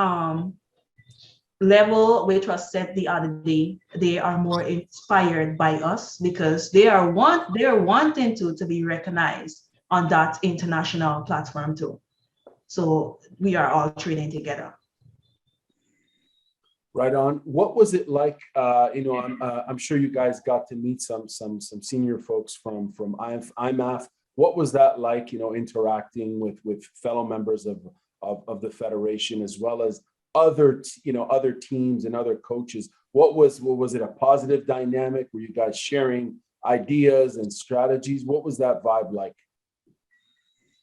level, which was set the other day, they are more inspired by us because they are wanting to be recognized on that international platform too. So we are all training together. Right on. What was it like? I'm sure you guys got to meet some senior folks from IMMAF. What was that like? Interacting with fellow members of the federation as well as other teams and other coaches. What was it a positive dynamic? Were you guys sharing ideas and strategies? What was that vibe like?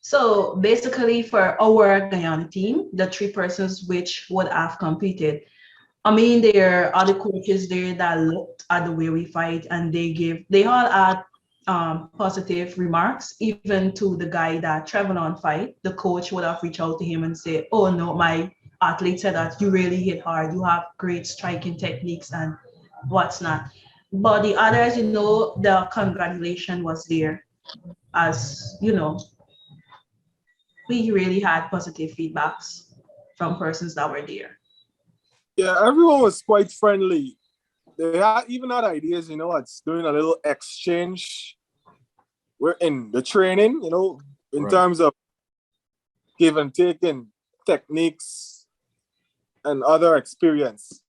So basically, for our Guyana team, the 3 persons which would have competed. I mean, there are other coaches there that looked at the way we fight, and they all had positive remarks, even to the guy that Trevlon fight. The coach would have reached out to him and say, "Oh no, my athlete said that you really hit hard. You have great striking techniques and what's not." But the others, the congratulation was there, as we really had positive feedbacks from persons that were there. Yeah, everyone was quite friendly. They even had ideas, it's doing a little exchange. We're in the training, in terms of give and take and techniques and other experience.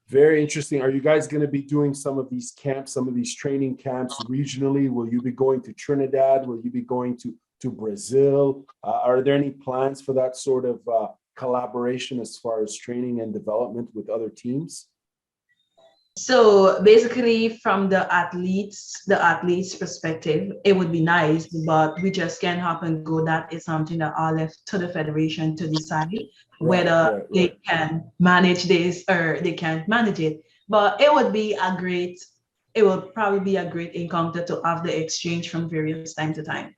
Very interesting. Are you guys going to be doing some of these camps, some of these training camps regionally? Will you be going to Trinidad? Will you be going to Brazil? Are there any plans for that sort of collaboration as far as training and development with other teams? So basically, from the athletes' perspective, it would be nice, but we just can't hop and go. That is something that are left to the federation to decide whether they can manage this or they can't manage it. But it would probably be a great encounter to have the exchange from various time to time.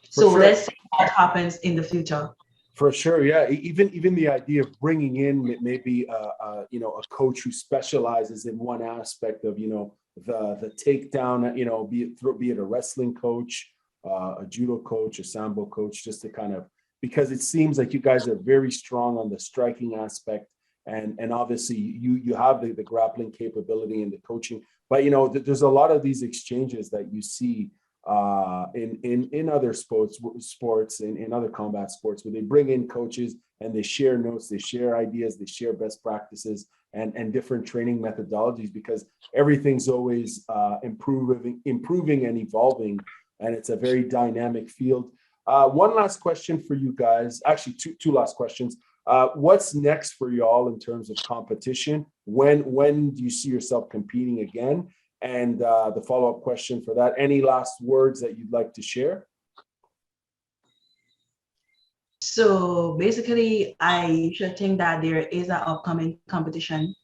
So let's see what happens in the future. For sure, yeah. Even the idea of bringing in maybe a coach who specializes in one aspect of the takedown, be it a wrestling coach, a judo coach, a sambo coach, just to kind of, because it seems like you guys are very strong on the striking aspect, and obviously you have the grappling capability and the coaching, but there's a lot of these exchanges that you see in other sports in other combat sports, where they bring in coaches and they share notes, they share ideas, they share best practices and different training methodologies, because everything's always improving and evolving, and it's a very dynamic field. One last question for you guys, actually two last questions. What's next for y'all in terms of competition? When do you see yourself competing again? And the follow-up question for that, any last words that you'd like to share? So basically, I should think that there is an upcoming competition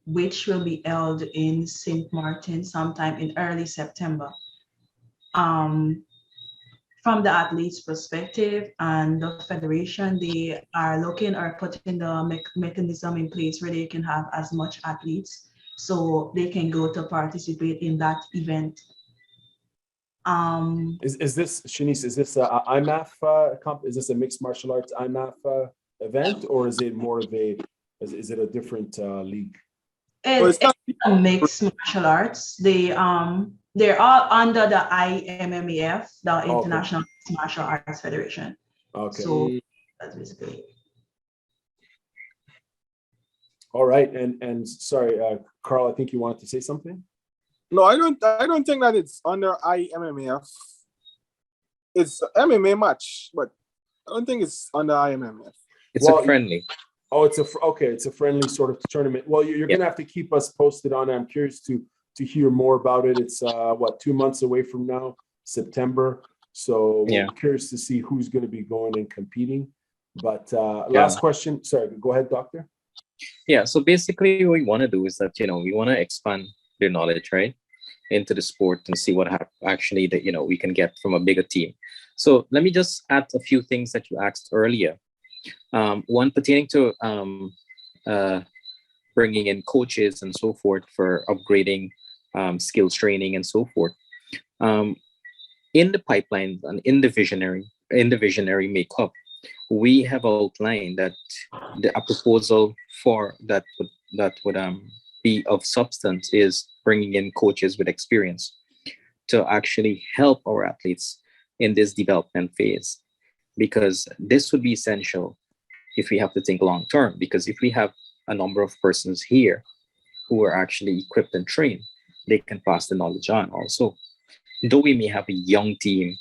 which will be held in St. Martin sometime in early September. From the athletes' perspective and the federation, they are looking or putting the mechanism in place where they can have as much athletes so they can go to participate in that event. Is this, Shenese, is this a IMMAF is this a mixed martial arts IMMAF event, or is it more of is it a different league? It's a mixed martial arts. They're all under the IMMAF, the International Martial Arts Federation. Okay. So that's basically. All right, and sorry, Carl, I think you wanted to say something. No, I don't think that it's under IMMAF. It's an MMA match, but I don't think it's under IMMAF. It's a friendly. Oh, it's a friendly sort of tournament. Well, you're gonna have to keep us posted on it. I'm curious to hear more about it. It's 2 months away from now, September. So I'm curious to see who's going to be going and competing. But last question. Sorry, go ahead, Doctor. Yeah, so basically what we want to do is that, we want to expand their knowledge, right, into the sport and see what actually that, we can get from a bigger team. So let me just add a few things that you asked earlier. One pertaining to bringing in coaches and so forth for upgrading skills training and so forth. In the pipeline and in the visionary makeup, we have outlined that a proposal for that would be of substance is bringing in coaches with experience to actually help our athletes in this development phase, because this would be essential if we have to think long term. Because if we have a number of persons here who are actually equipped and trained, they can pass the knowledge on also. Though we may have a young team,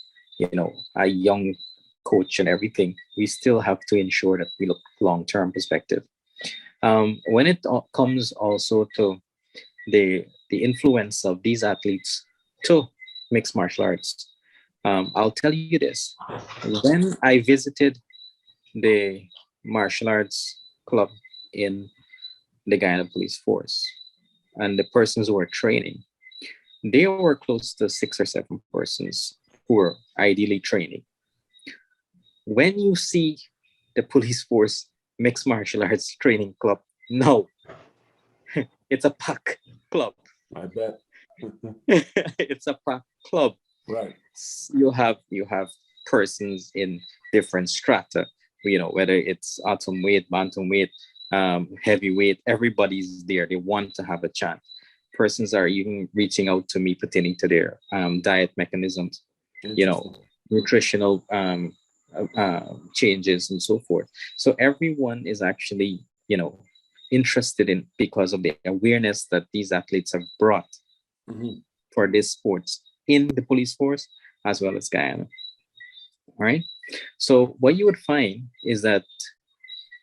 a young coach and everything, we still have to ensure that we look long-term perspective. When it comes also to the influence of these athletes to mixed martial arts, I'll tell you this. When I visited the martial arts club in the Guyana Police Force and the persons who were training, there were close to 6 or 7 persons who were ideally training. When you see the police force mixed martial arts training club, no, it's a pack club. I bet. It's a pack club. Right. You have persons in different strata, whether it's atom weight, bantam weight, heavyweight, everybody's there. They want to have a chance. Persons are even reaching out to me pertaining to their diet mechanisms, nutritional changes and so forth. So everyone is actually, interested in, because of the awareness that these athletes have brought for these sports in the police force as well as Guyana. All right. So what you would find is that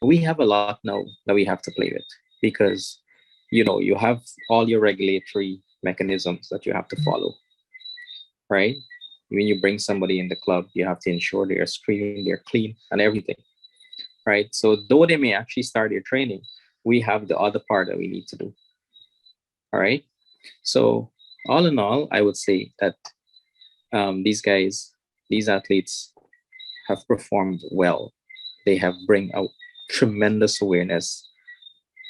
we have a lot now that we have to play with, because you have all your regulatory mechanisms that you have to follow, right? When you bring somebody in the club, you have to ensure they are screened, they're clean and everything, right? So though they may actually start their training, we have the other part that we need to do. All right. So all in all, I would say that these athletes have performed well. They have bring out tremendous awareness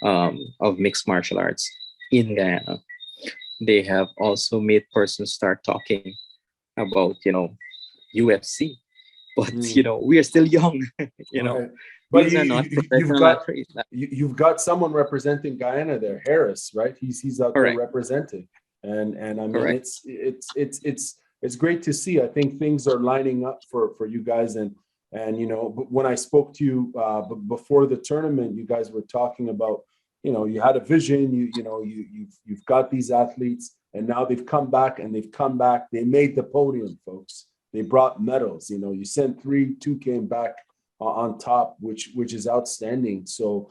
of mixed martial arts in Guyana. They have also made persons start talking about, UFC, but we are still young. Right. But these are not professional athletes. You've got someone representing Guyana there, Harris, right? He's out there representing, and I mean it's great to see. I think things are lining up for you guys, and when I spoke to you before the tournament, you guys were talking about, you had a vision, you've got these athletes, and now they've come back, they made the podium, folks. They brought medals, you sent 3, 2 came back on top, which is outstanding. So,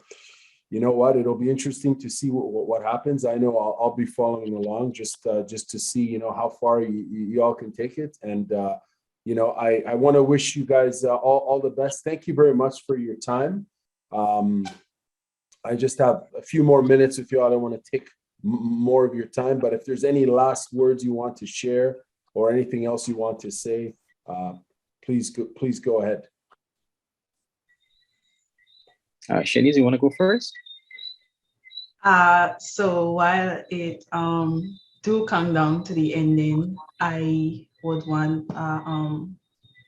you know what, it'll be interesting to see what happens. I know I'll be following along just to see, how far you all can take it. And, I want to wish you guys all the best. Thank you very much for your time. I just have a few more minutes with you. I don't want to take more of your time, but if there's any last words you want to share or anything else you want to say, please go ahead. Shenese, you want to go first? So while it do come down to the ending, I would want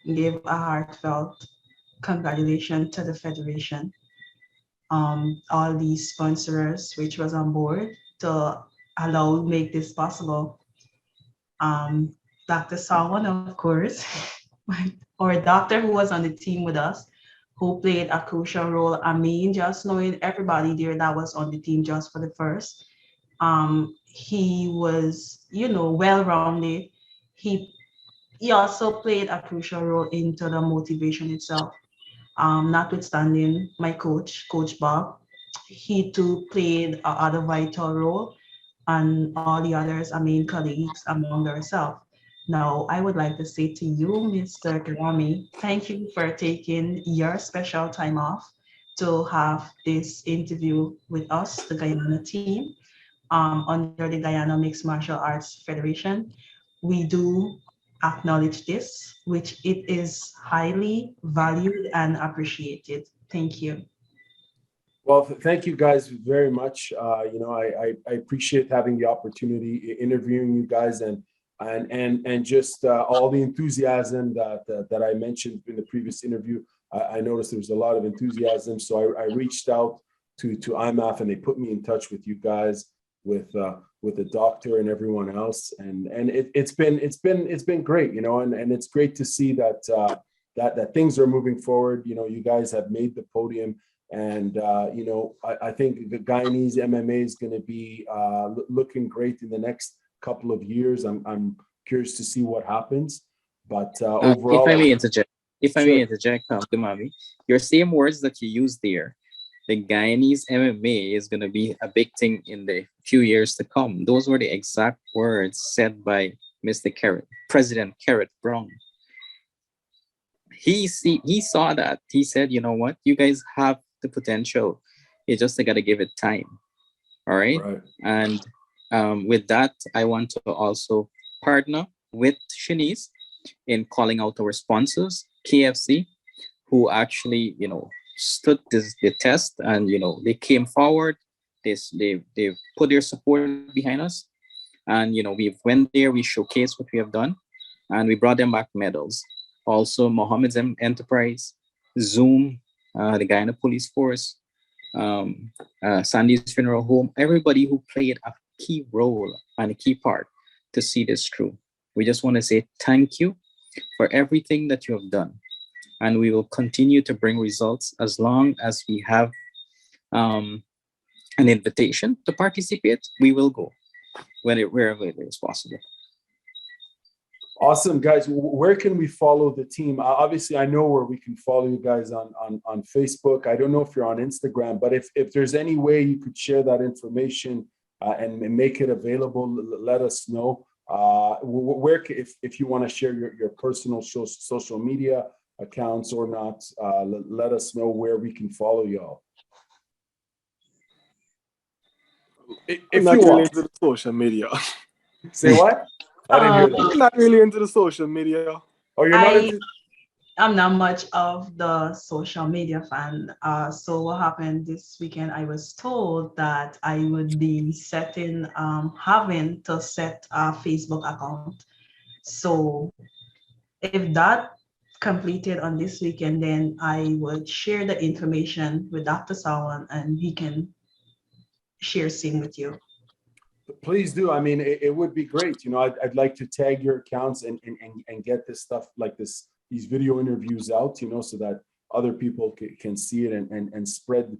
give a heartfelt congratulations to the Federation, all these sponsors which was on board to make this possible. Dr. Sawan, of course, our doctor who was on the team with us, who played a crucial role. I mean, just knowing everybody there that was on the team just for the first, he was, well-rounded. He also played a crucial role into the motivation itself. Notwithstanding my coach Bob, he too played other vital role, and all the others, colleagues among ourselves. Now, I would like to say to you, Mr. Garmamie, thank you for taking your special time off to have this interview with us, the Guyana team, under the Guyana Mixed Martial Arts Federation. We do acknowledge this, which it is highly valued and appreciated. Thank you. Well, thank you guys very much. I appreciate having the opportunity interviewing you guys and just all the enthusiasm that I mentioned in the previous interview. I noticed there was a lot of enthusiasm, so I reached out to IMMAF, and they put me in touch with you guys, with the doctor and everyone else, and it's been great, and it's great to see that things are moving forward. You guys have made the podium, and I think the Guyanese MMA is going to be looking great in the next couple of years. I'm curious to see what happens, but overall, if I may interject, Garmamie, your same words that you used there, the Guyanese MMA is going to be a big thing in the few years to come. Those were the exact words said by Mr. President Carrot Brown. He saw that. He said, you know what, you guys have the potential. You just got to give it time. All right. And with that, I want to also partner with Shenese in calling out our sponsors, KFC, who actually, stood the test, and, they came forward they've put their support behind us. And, you know, we went there, we showcased what we have done, and we brought them back medals. Also, Mohammed's Enterprise, Zoom, the Guyana Police Force, Sandy's Funeral Home, everybody who played a key role and a key part to see this through. We just want to say thank you for everything that you have done. And we will continue to bring results as long as we have an invitation to participate. We will go wherever it is possible. Awesome, guys. Where can we follow the team? Obviously, I know where we can follow you guys on Facebook. I don't know if you're on Instagram, but if there's any way you could share that information and make it available, let us know. Where, if you want to share your personal social media accounts or not, let us know where we can follow y'all. If I'm not you really want. into the social media. Say what? I didn't hear that. I'm not really into the social media. Oh, you're not into. I'm not much of the social media fan. So what happened this weekend, I was told that I would be having to set a Facebook account. So if that completed on this weekend, then I would share the information with Dr. Sawan and he can share same with you. Please do. I mean, it would be great. You know, I'd like to tag your accounts and get this stuff like this, these video interviews out, you know, so that other people can see it and spread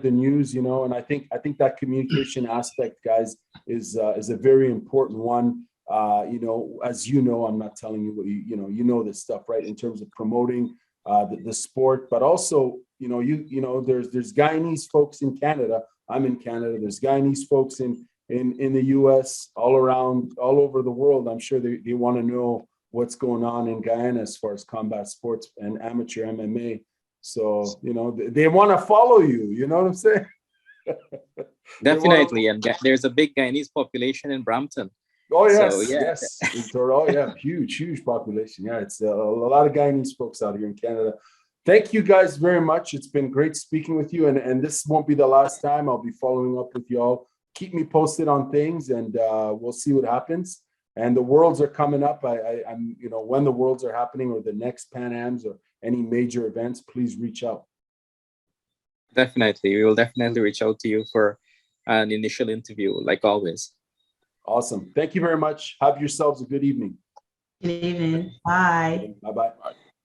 the news, you know. And I think that communication aspect, guys, is a very important one. You know, as you know, I'm not telling you what you know this stuff, right? In terms of promoting the sport, but also, you know, there's Guyanese folks in Canada. I'm in Canada. There's Guyanese folks in the US, all over the world. I'm sure they want to know what's going on in Guyana as far as combat sports and amateur MMA. So, you know, they want to follow you. You know what I'm saying? Definitely. And there's a big Guyanese population in Brampton. Oh, yes. So, yeah. Yes. Oh, yeah. Huge population. Yeah. It's a lot of Guyanese folks out here in Canada. Thank you guys very much. It's been great speaking with you. And this won't be the last time. I'll be following up with y'all. Keep me posted on things, and we'll see what happens. And the Worlds are coming up. I'm, you know, when the Worlds are happening or the next Pan Ams or any major events, please reach out. Definitely. We will definitely reach out to you for an initial interview, like always. Awesome. Thank you very much. Have yourselves a good evening. Good evening. Bye. Bye-bye.